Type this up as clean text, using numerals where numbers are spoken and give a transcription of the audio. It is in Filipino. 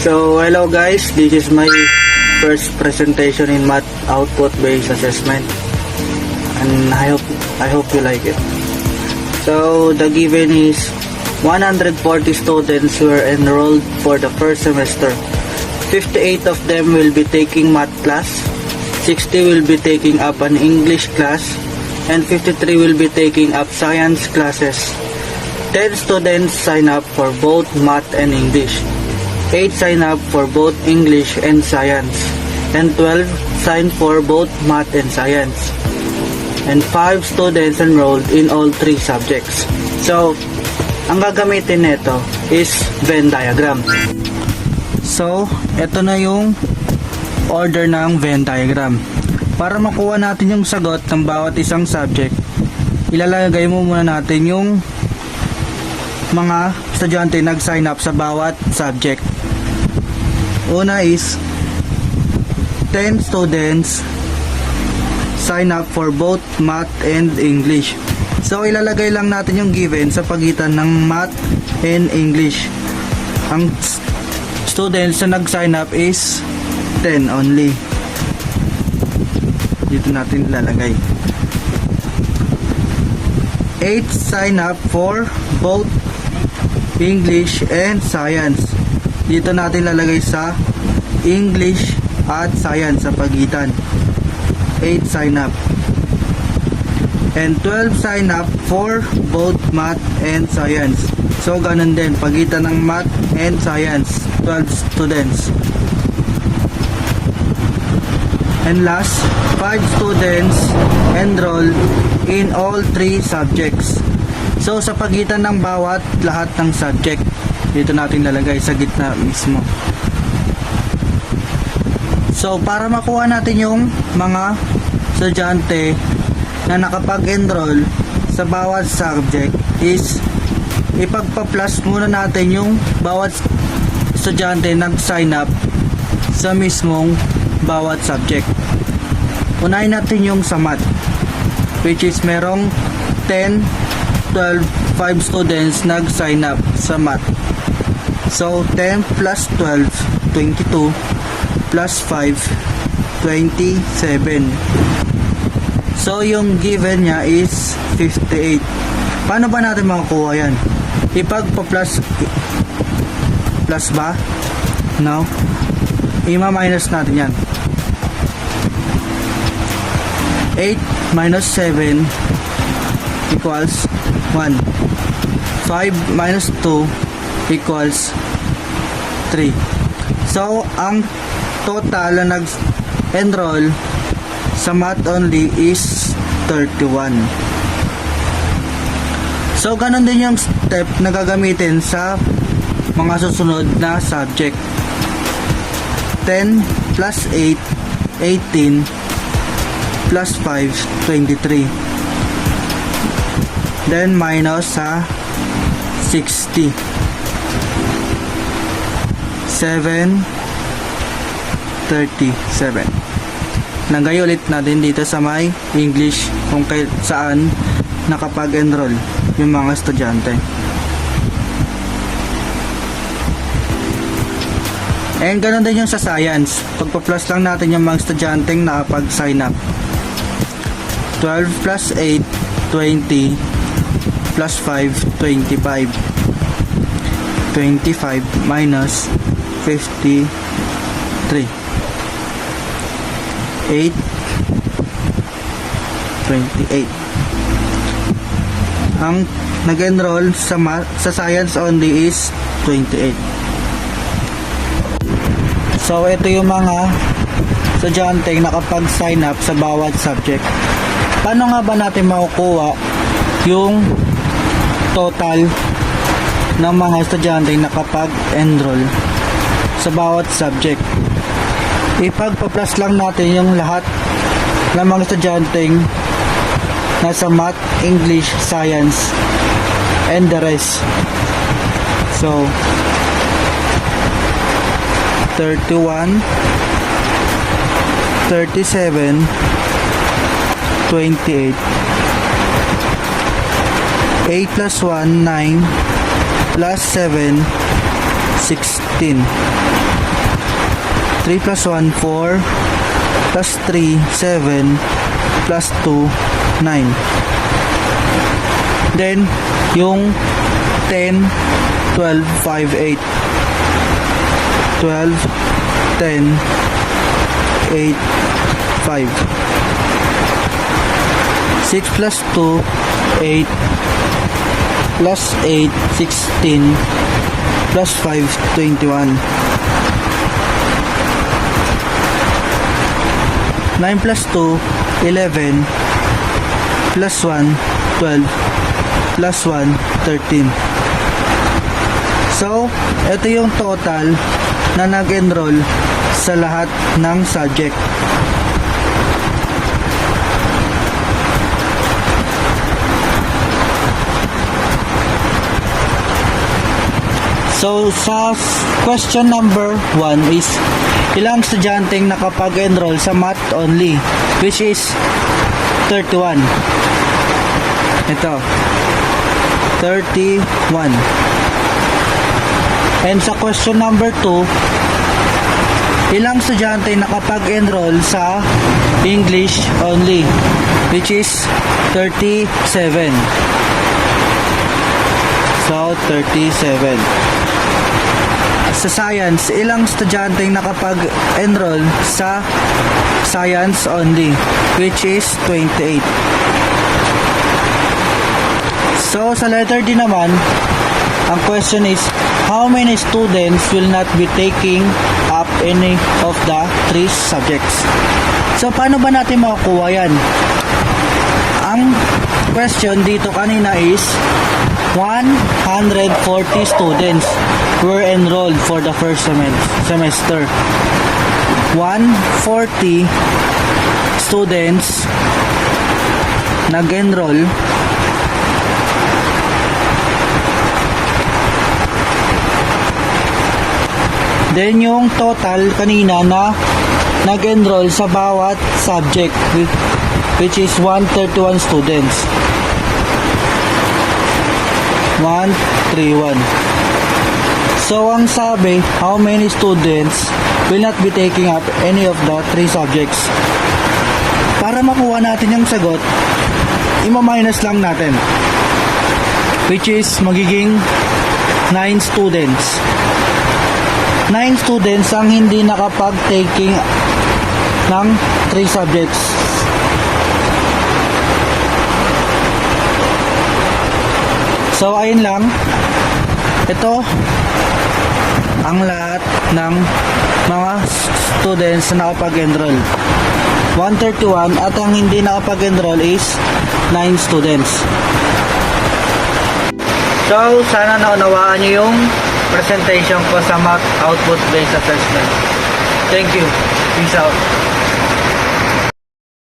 So hello guys, this is my first presentation in math output based assessment, and I hope you like it. So the given is 140 students were enrolled for the first semester. 58 of them will be taking math class, 60 will be taking up an English class, and 53 will be taking up science classes. 10 students sign up for both math and English. 8 sign up for both English and science, and 12 sign for both math and science, and 5 students enrolled in all 3 subjects. So, ang gagamitin nito is Venn diagram. So, ito na yung order ng Venn diagram. Para makuha natin yung sagot ng bawat isang subject, ilalagay mo muna natin yung mga estudyante nag-sign up sa bawat subject. Una is 10 students sign up for both math and English. So ilalagay lang natin yung given sa pagitan ng math and English. Ang students na nag-sign up is 10 only. Dito natin ilalagay. 8 sign up for both English and science. Dito natin lalagay sa English at science sa pagitan. 8 sign up. And 12 sign up for both math and science. So ganun din, pagitan ng math and science, 12 students. And last, 5 students enroll in all 3 subjects. So sa pagitan ng bawat lahat ng subject, dito natin lalagay sa gitna mismo. So para makuha natin yung mga estudyante na nakapag-enroll sa bawat subject is ipagpa-plus muna natin yung bawat estudyante nag-sign up sa mismong bawat subject. Unahin natin yung sa math, which is merong 10, 12, 5 students nag-sign up sa math. So 10 plus 12, 22, plus 5, 27. So yung given niya is 58. Paano ba natin makukuha yan? Ipagpa-plus ba? No. Ima-minus natin yan. 8 minus 7 equals 1. 5 minus 2 equals 3. So, ang total na nag-enroll sa math only is 31. So, ganun din yung step na gagamitin sa mga susunod na subject. 10 plus 8, 18, plus 5, 23. Then, minus sa 60. 7, 37. Lagay ulit natin dito sa may English kung saan nakapag-enroll yung mga estudyante. And ganun din yung sa science. Pagpa-plus lang natin yung mga estudyanteng nakapag-sign up. 12 plus 8, 20, plus 5, 25. 25 minus 53. 8, 28. Ang nag-enroll sa science only is 28. So ito yung mga estudyante nakapag-sign up sa bawat subject. Paano nga ba natin makukuha yung total ng mga estudyante nakapag-enroll sa bawat subject? Ipagpa-plus lang natin yung lahat ng mga estudyanteng nasa math, English, science, and the rest. So 31, 37, 28. 8 plus 1, 9, plus 7, 16. 3 plus 1, 4. Plus 3, 7. Plus 2, 9. Then, yung 10, 12, 5, 8. 12, 10, 8, 5. 6 plus 2, 8. Plus 8, 16. Plus 5, 21. 9 plus 2, 11. Plus 1, 12. Plus 1, 13. So, ito yung total na nag-enroll sa lahat ng subject. So, sa question number 1 is, ilang estudyanteng nakapag-enroll sa math only, which is 31. Ito, 31. And sa question number 2, ilang estudyante nakapag-enroll sa English only, which is 37. So, 37. Sa science, ilang estudyante nakapag-enroll sa science only, which is 28. So, sa letter D naman, ang question is, how many students will not be taking up any of the 3 subjects? So, paano ba natin makakuha yan? Ang question dito kanina is, 140 students were enrolled for the first semester. 140 students nag-enroll then yung total kanina na nag-enroll sa bawat subject, which is 131 students. 131. So, ang sabi, how many students will not be taking up any of the 3 subjects? Para makuha natin yung sagot, ima-minus lang natin, which is magiging 9 students. 9 students ang hindi nakapag-taking ng 3 subjects. So, ayun lang. Ito ang lahat ng mga students na nakapag-enroll. 131 at ang hindi nakapag-enroll is 9 students. So, sana naunawaan niyo yung presentation ko sa Math Output Based Assessment. Thank you. Peace out.